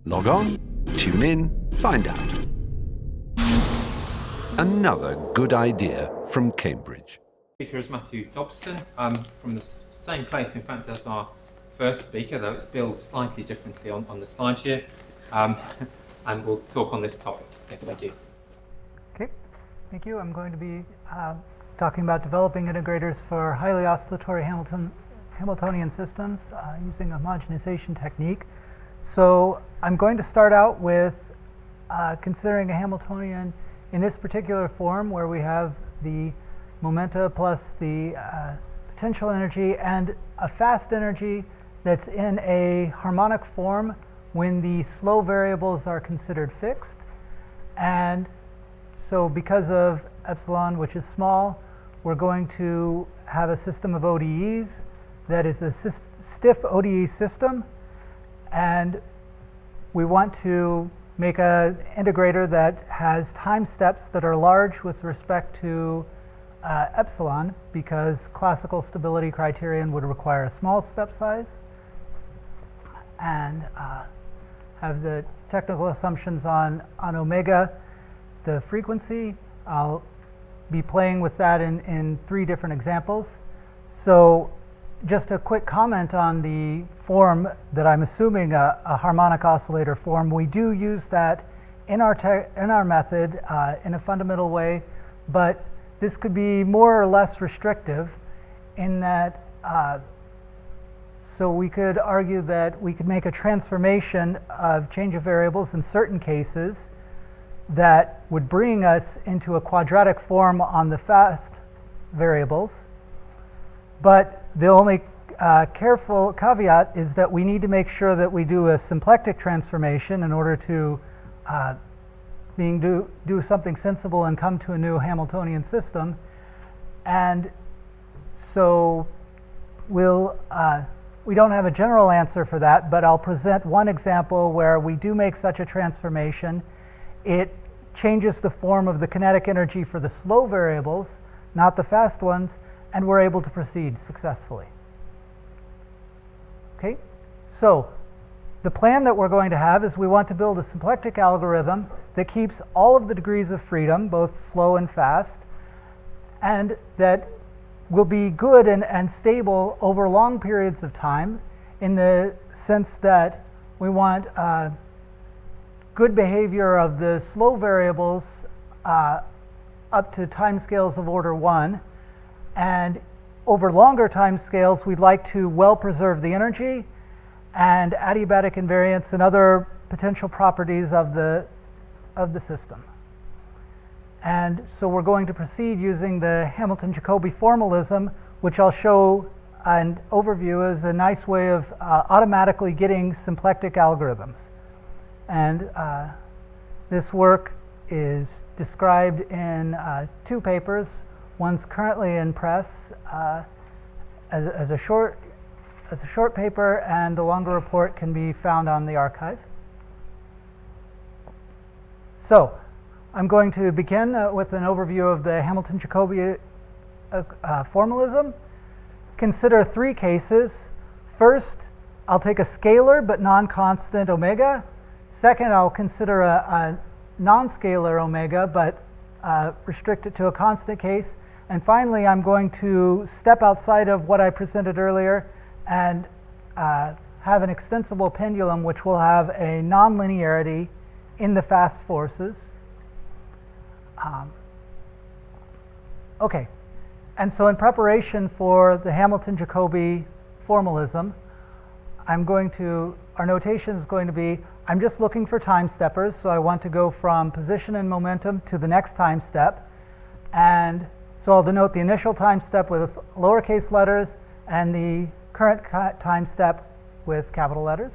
Log on, tune in, find out. Another good idea from Cambridge. Speaker is Matthew Dobson, from the same place, in fact, as our first speaker, though it's billed slightly differently on the slide here, and we'll talk on this topic. Thank you. Okay, thank you. I'm going to be talking about developing integrators for highly oscillatory Hamiltonian systems using a homogenization technique. So I'm going to start out with considering a Hamiltonian in this particular form, where we have the momenta plus the potential energy and a fast energy that's in a harmonic form when the slow variables are considered fixed. And so because of epsilon, which is small, we're going to have a system of ODEs that is a stiff ODE system, and we want to make an integrator that has time steps that are large with respect to epsilon, because classical stability criterion would require a small step size, and have the technical assumptions on omega, the frequency. I'll be playing with that in 3 different examples. So just a quick comment on the form that I'm assuming a harmonic oscillator form. We do use that in our method in a fundamental way, but this could be more or less restrictive in that, so we could argue that we could make a transformation of change of variables in certain cases that would bring us into a quadratic form on the fast variables. But the only careful caveat is that we need to make sure that we do a symplectic transformation in order to do something sensible and come to a new Hamiltonian system. And so we don't have a general answer for that, but I'll present one example where we do make such a transformation. It changes the form of the kinetic energy for the slow variables, not the fast ones, and we're able to proceed successfully. Okay, so the plan that we're going to have is we want to build a symplectic algorithm that keeps all of the degrees of freedom, both slow and fast, and that will be good and stable over long periods of time, in the sense that we want good behavior of the slow variables up to timescales of order 1. And over longer time scales, we'd like to well preserve the energy and adiabatic invariance and other potential properties of the system. And so we're going to proceed using the Hamilton-Jacobi formalism, which I'll show an overview as a nice way of automatically getting symplectic algorithms. And this work is described in 2 papers. One's currently in press as a short paper, and the longer report can be found on the archive. So I'm going to begin with an overview of the Hamilton-Jacobi formalism. Consider 3 cases. First, I'll take a scalar but non-constant omega. Second, I'll consider a non-scalar omega but restrict it to a constant case. And finally, I'm going to step outside of what I presented earlier and have an extensible pendulum, which will have a nonlinearity in the fast forces. Okay, and so in preparation for the Hamilton-Jacobi formalism, our notation is going to be, I'm just looking for time steppers, so I want to go from position and momentum to the next time step. And so I'll denote the initial time step with lowercase letters and the current time step with capital letters.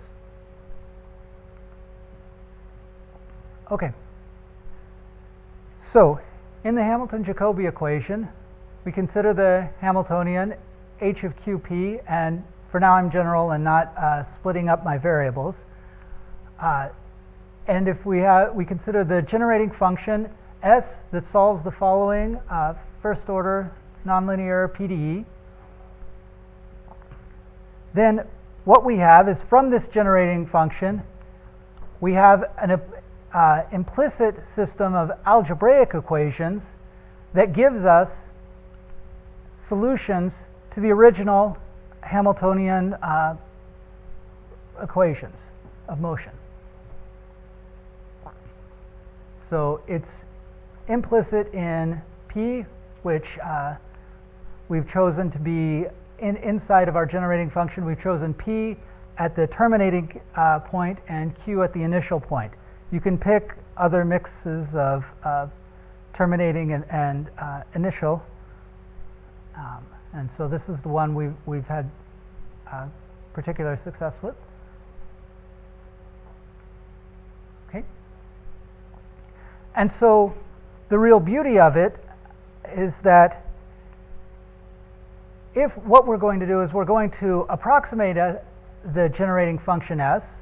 Okay. So in the Hamilton-Jacobi equation, we consider the Hamiltonian h of qp, and for now I'm general and not splitting up my variables. And if we consider the generating function S that solves the following first order nonlinear PDE, then what we have is, from this generating function, we have an implicit system of algebraic equations that gives us solutions to the original Hamiltonian equations of motion. So it's implicit in P, which we've chosen to be inside of our generating function. We've chosen P at the terminating point and Q at the initial point. You can pick other mixes of terminating and initial. And so this is the one we've had particular success with. Okay. And so the real beauty of it is that if what we're going to do is we're going to approximate the generating function S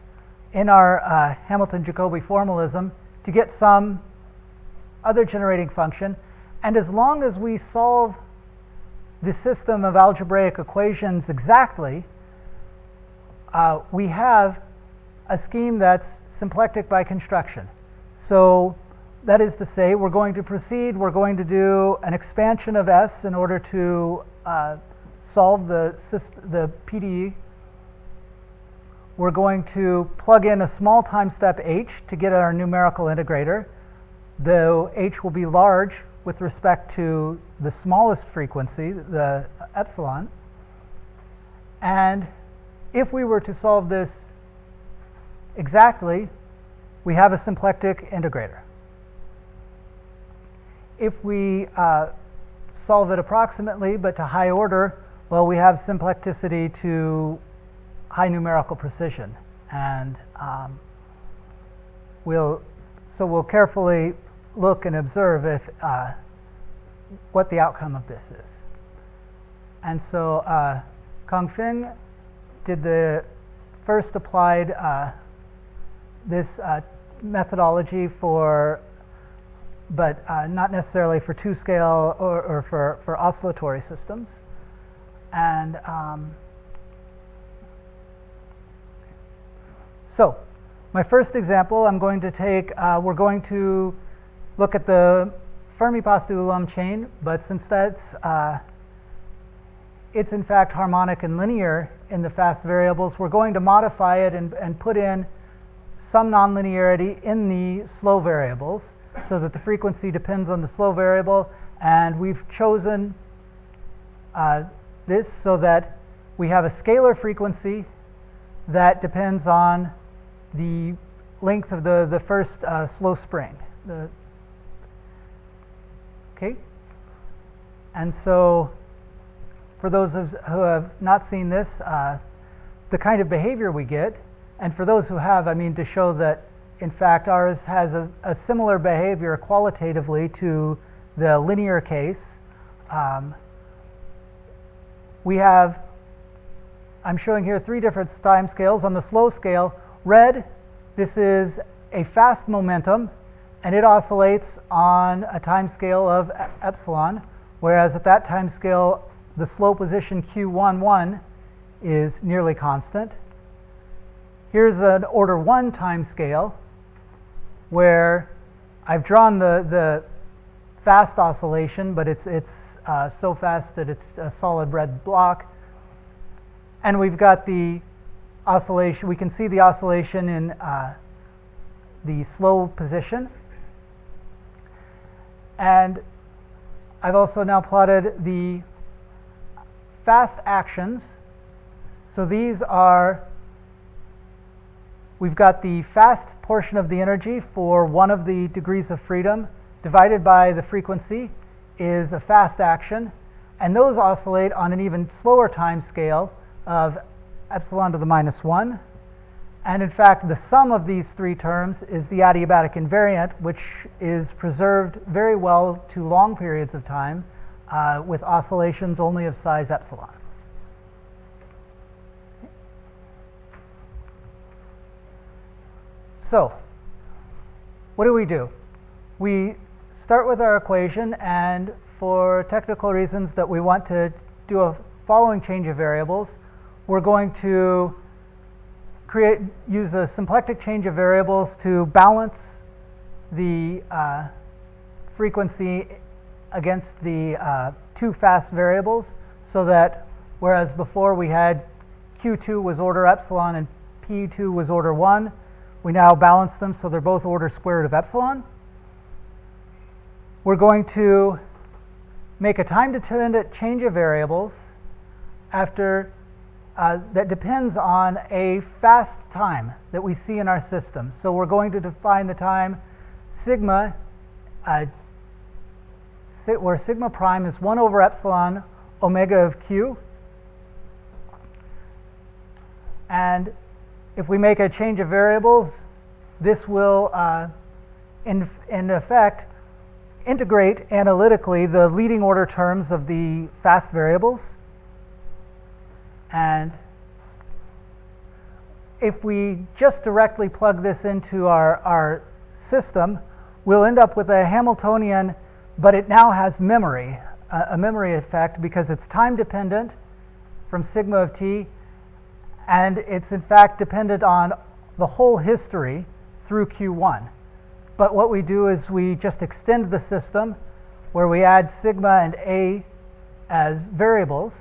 in our Hamilton-Jacobi formalism to get some other generating function, and as long as we solve the system of algebraic equations exactly, we have a scheme that's symplectic by construction. So that is to say, we're going to proceed, we're going to do an expansion of S in order to solve the PDE. We're going to plug in a small time step h to get our numerical integrator, though h will be large with respect to the smallest frequency, the epsilon. And if we were to solve this exactly, we have a symplectic integrator. If we solve it approximately, but to high order, well, we have symplecticity to high numerical precision. And we'll carefully look and observe if what the outcome of this is. And so Kong-Feng did the first applied this methodology for, but not necessarily for two-scale or for oscillatory systems. And so my first example, I'm going to take, we're going to look at the Fermi-Pasta-Coulomb chain, but since that's, it's in fact harmonic and linear in the fast variables, we're going to modify it and put in some nonlinearity in the slow variables so that the frequency depends on the slow variable. And we've chosen this so that we have a scalar frequency that depends on the length of the first slow spring. Okay? And so for those who have not seen this, the kind of behavior we get, and for those who have, I mean, to show that in fact ours has a similar behavior qualitatively to the linear case. We have, I'm showing here 3 different time scales. On the slow scale, red, this is a fast momentum, and it oscillates on a time scale of epsilon, whereas at that time scale, the slow position q11 is nearly constant. Here's an order 1 time scale where I've drawn the fast oscillation, but it's so fast that it's a solid red block. And we've got the oscillation, we can see the oscillation in the slow position. And I've also now plotted the fast actions. So these are, we've got the fast portion of the energy for one of the degrees of freedom divided by the frequency is a fast action. And those oscillate on an even slower time scale of epsilon to the -1. And in fact, the sum of these 3 terms is the adiabatic invariant, which is preserved very well to long periods of time with oscillations only of size epsilon. So, what do? We start with our equation, and for technical reasons that we want to do a following change of variables, we're going to use a symplectic change of variables to balance the frequency against the two fast variables, so that whereas before we had Q2 was order epsilon and P2 was order 1, we now balance them so they're both order square root of epsilon. We're going to make a time-dependent change of variables after that depends on a fast time that we see in our system. So we're going to define the time sigma, where sigma prime is 1 over epsilon omega of q. And if we make a change of variables, this will, in effect, integrate analytically the leading order terms of the fast variables. And if we just directly plug this into our system, we'll end up with a Hamiltonian, but it now has memory, a memory effect, because it's time dependent from sigma of t, and it's in fact dependent on the whole history through Q1. But what we do is we just extend the system where we add sigma and a as variables.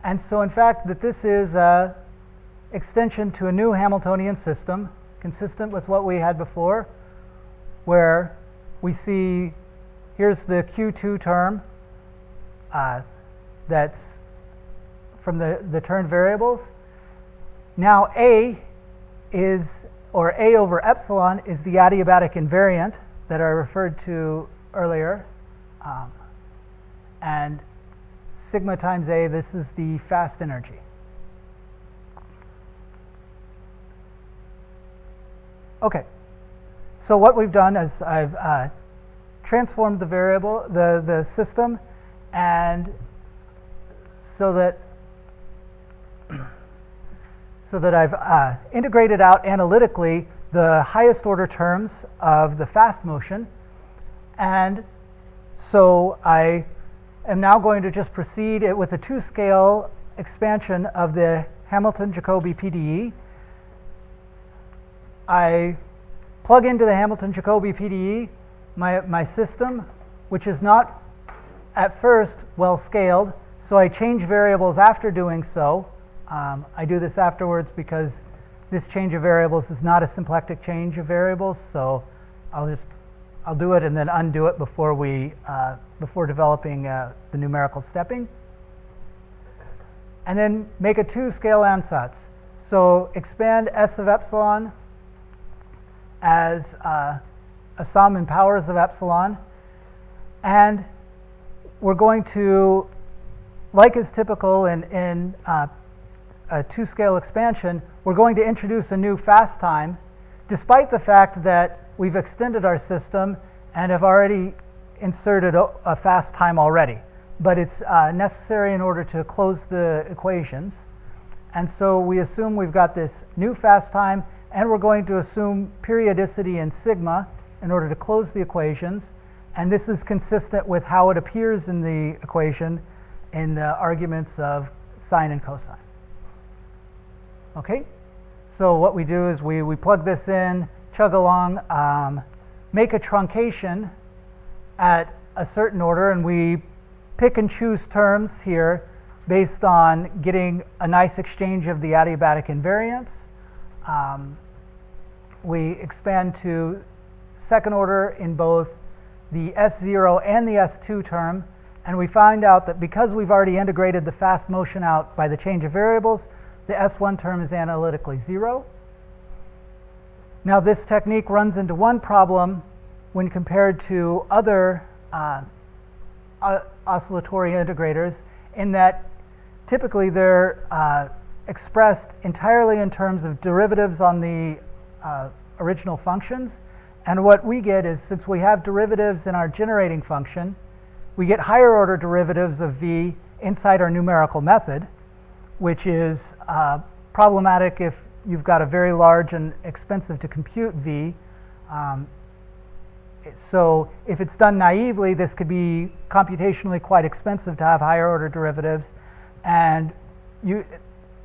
And so in fact that this is an extension to a new Hamiltonian system consistent with what we had before, where we see here's the Q2 term that's from the term variables. Now A is, or A over epsilon is the adiabatic invariant that I referred to earlier. And sigma times A, this is the fast energy. Okay, so what we've done is I've transformed the variable, the system, and so that I've integrated out analytically the highest order terms of the fast motion. And so I am now going to just proceed with a 2-scale expansion of the Hamilton-Jacobi PDE. I plug into the Hamilton-Jacobi PDE my system, which is not at first well scaled, so I change variables after doing so. I do this afterwards because this change of variables is not a symplectic change of variables, so I'll do it and then undo it before before developing the numerical stepping. And then make a 2-scale ansatz. So expand S of epsilon as a sum in powers of epsilon, and we're going to, like is typical in a 2-scale expansion, we're going to introduce a new fast time, despite the fact that we've extended our system and have already inserted a fast time already. But it's necessary in order to close the equations. And so we assume we've got this new fast time, and we're going to assume periodicity in sigma in order to close the equations. And this is consistent with how it appears in the equation in the arguments of sine and cosine. Okay, so what we do is we plug this in, chug along, make a truncation at a certain order, and we pick and choose terms here based on getting a nice exchange of the adiabatic invariants. We expand to second order in both the S0 and the S2 term, and we find out that because we've already integrated the fast motion out by the change of variables, the S1 term is analytically 0. Now this technique runs into one problem when compared to other oscillatory integrators, in that typically they're expressed entirely in terms of derivatives on the original functions. And what we get is, since we have derivatives in our generating function, we get higher order derivatives of v inside our numerical method, which is problematic if you've got a very large and expensive to compute v. So if it's done naively, this could be computationally quite expensive to have higher order derivatives. And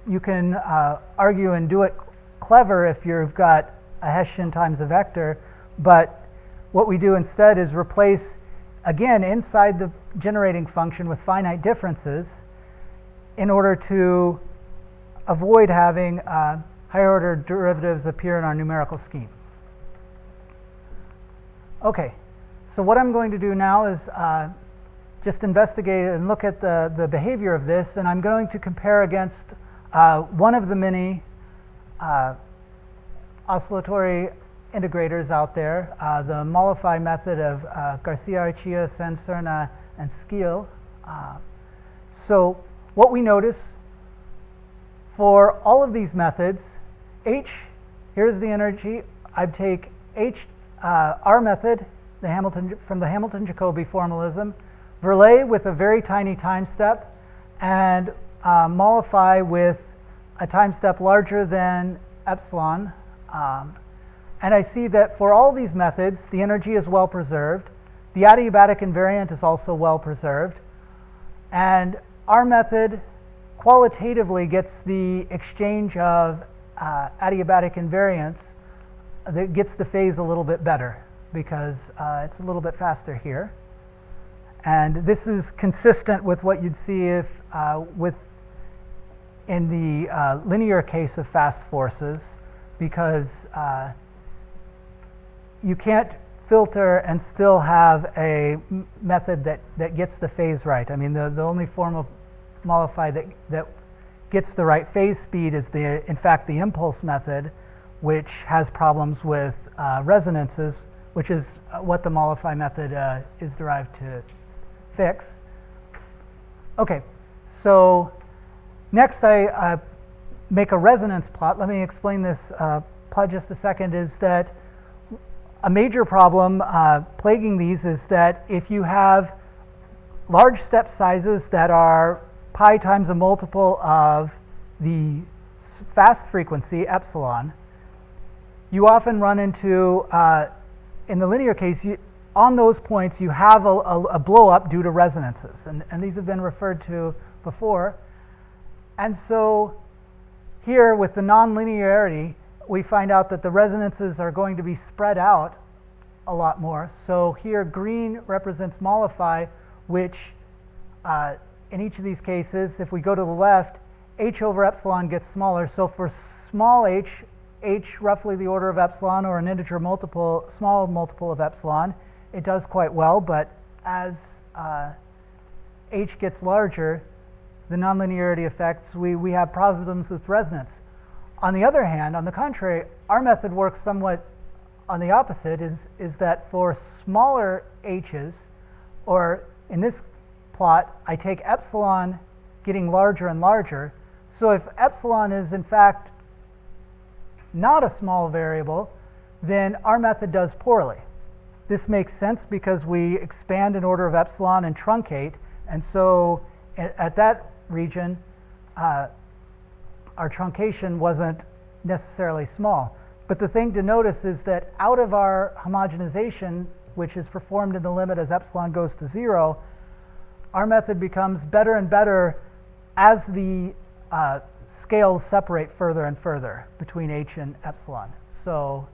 you can argue and do it clever if you've got a Hessian times a vector, but what we do instead is replace, again, inside the generating function with finite differences in order to avoid having higher order derivatives appear in our numerical scheme. Okay, so what I'm going to do now is just investigate and look at the behavior of this, and I'm going to compare against one of the many oscillatory integrators out there, the Mollify method of Garcia-Archilla, Sancerna, and École. So what we notice for all of these methods, H, here's the energy. I take H, our method, from the Hamilton-Jacobi formalism, Verlet with a very tiny time step, and Mollify with a time step larger than epsilon. And I see that for all these methods, the energy is well preserved. The adiabatic invariant is also well preserved. And our method qualitatively gets the exchange of adiabatic invariants that gets the phase a little bit better because it's a little bit faster here. And this is consistent with what you'd see if in the linear case of fast forces, because you can't filter and still have a method that gets the phase right. I mean, the only form of Mollify that gets the right phase speed is in fact the impulse method, which has problems with resonances, which is what the Mollify method is derived to fix. Okay, so next I make a resonance plot. Let me explain this plot just a second. Is that a major problem plaguing these is that if you have large step sizes that are pi times a multiple of the fast frequency, epsilon, you often run into, in the linear case, on those points you have a blow up due to resonances, and these have been referred to before. And so here with the nonlinearity, we find out that the resonances are going to be spread out a lot more. So here green represents Mollify, which in each of these cases, if we go to the left, h over epsilon gets smaller. So for small h roughly the order of epsilon, or an integer multiple, small multiple of epsilon, it does quite well. But as h gets larger, the nonlinearity effects, we have problems with resonance. On the other hand, on the contrary, our method works somewhat on the opposite, is that for smaller h's, or in this plot, I take epsilon getting larger and larger. So if epsilon is in fact not a small variable, then our method does poorly. This makes sense because we expand in order of epsilon and truncate, and so at that region, our truncation wasn't necessarily small. But the thing to notice is that out of our homogenization, which is performed in the limit as epsilon goes to 0, our method becomes better and better as the scales separate further and further between h and epsilon. So,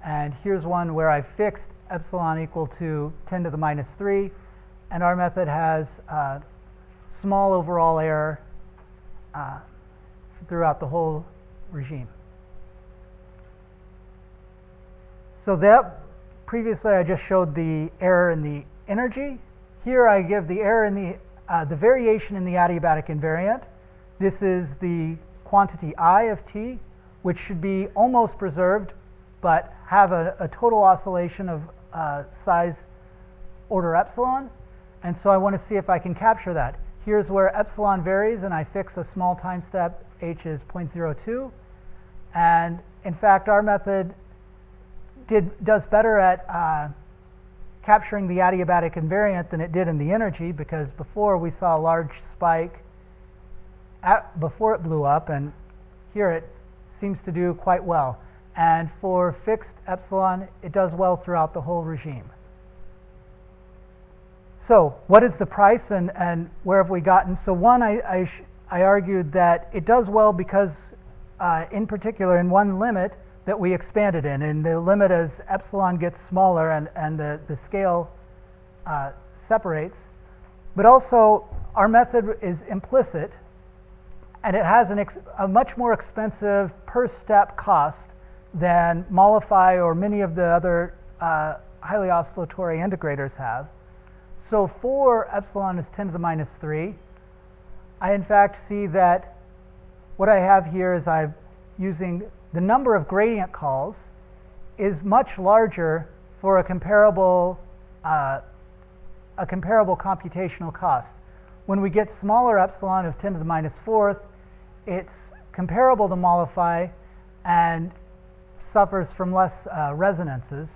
and here's one where I fixed epsilon equal to 10 to the minus 3, and our method has small overall error throughout the whole regime. So that previously I just showed the error in the energy. Here I give the error in the variation in the adiabatic invariant. This is the quantity I of t, which should be almost preserved, but have a total oscillation of size order epsilon. And so I want to see if I can capture that. Here's where epsilon varies, and I fix a small time step, h is 0.02. And in fact, our method does better at capturing the adiabatic invariant than it did in the energy, because before we saw a large spike before it blew up, and here it seems to do quite well. And for fixed epsilon, it does well throughout the whole regime. So what is the price, and where have we gotten? So one, I I argued that it does well because, in particular, in one limit that we expanded in, and the limit as epsilon gets smaller and the scale separates, but also our method is implicit, and it has a much more expensive per step cost than Mollify or many of the other highly oscillatory integrators have. So for epsilon is 10 to the minus 3, I in fact see that what I have here is I'm using the number of gradient calls is much larger for a comparable computational cost. When we get smaller epsilon of 10 to the minus 4th, it's comparable to Mollify and suffers from less resonances,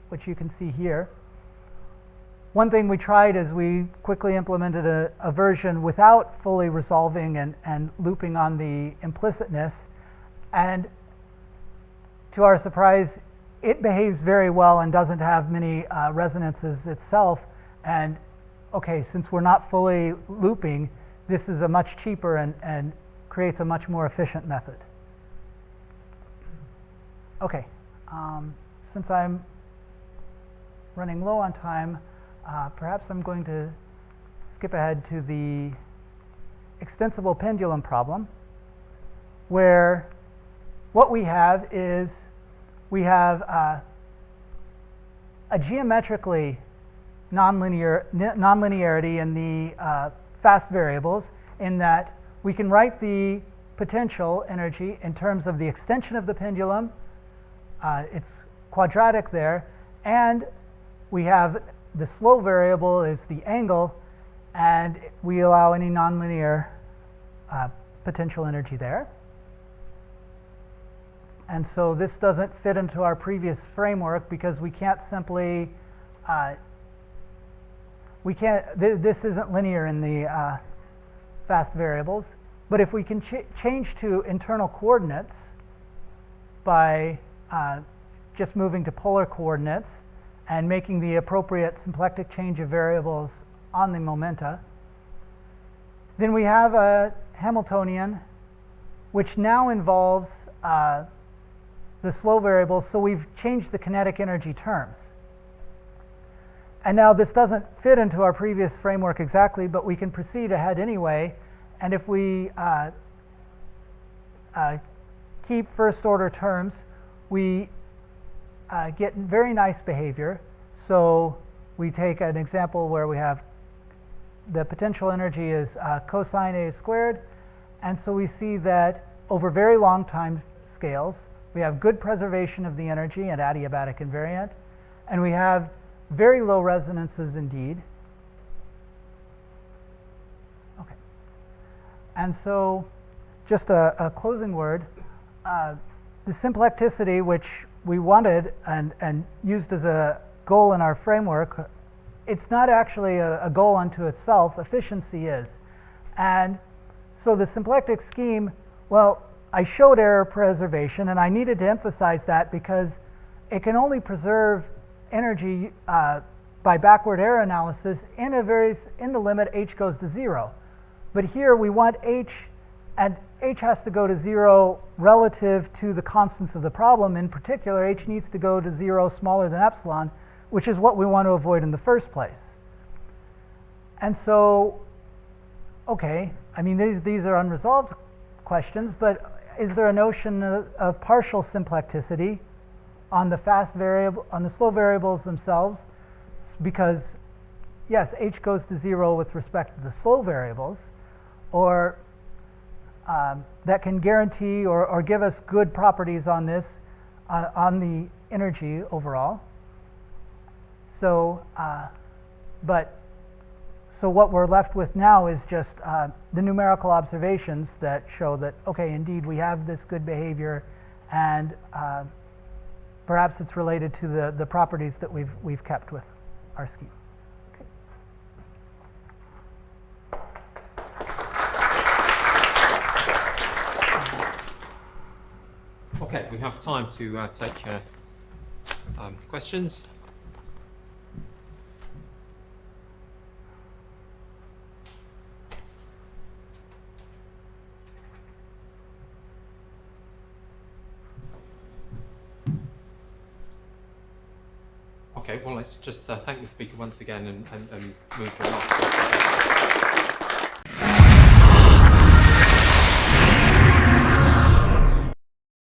which you can see here. One thing we tried is we quickly implemented a version without fully resolving and looping on the implicitness, and to our surprise, it behaves very well and doesn't have many resonances itself. And okay, since we're not fully looping, this is a much cheaper and creates a much more efficient method. Okay, since I'm running low on time, perhaps I'm going to skip ahead to the extensible pendulum problem, where what we have is we have a geometrically nonlinearity in the fast variables, in that we can write the potential energy in terms of the extension of the pendulum. It's quadratic there, and we have the slow variable is the angle, and we allow any nonlinear potential energy there. And so this doesn't fit into our previous framework because we can't simply, this isn't linear in the fast variables. But if we can change to internal coordinates by just moving to polar coordinates and making the appropriate symplectic change of variables on the momenta, then we have a Hamiltonian which now involves the slow variables, so we've changed the kinetic energy terms. And now this doesn't fit into our previous framework exactly, but we can proceed ahead anyway. And if we keep first order terms, we get very nice behavior. So we take an example where we have the potential energy is cosine A squared. And so we see that over very long time scales, we have good preservation of the energy and adiabatic invariant. And we have very low resonances indeed. Okay. And so just a closing word. The symplecticity, which we wanted and used as a goal in our framework, it's not actually a goal unto itself. Efficiency is. And so the symplectic scheme, well, I showed error preservation, and I needed to emphasize that because it can only preserve energy by backward error analysis in the limit h goes to 0. But here we want h, and h has to go to 0 relative to the constants of the problem. In particular, h needs to go to 0 smaller than epsilon, which is what we want to avoid in the first place. And so, okay, I mean, these are unresolved questions, but is there a notion of partial symplecticity on the fast variable, on the slow variables themselves? Because yes, h goes to 0 with respect to the slow variables, or that can guarantee or give us good properties on this, on the energy overall. So, so what we're left with now is just the numerical observations that show that, okay, indeed we have this good behavior, and perhaps it's related to the properties that we've kept with our scheme. Okay, we have time to take questions. Okay, well, let's just thank the speaker once again and move to the last.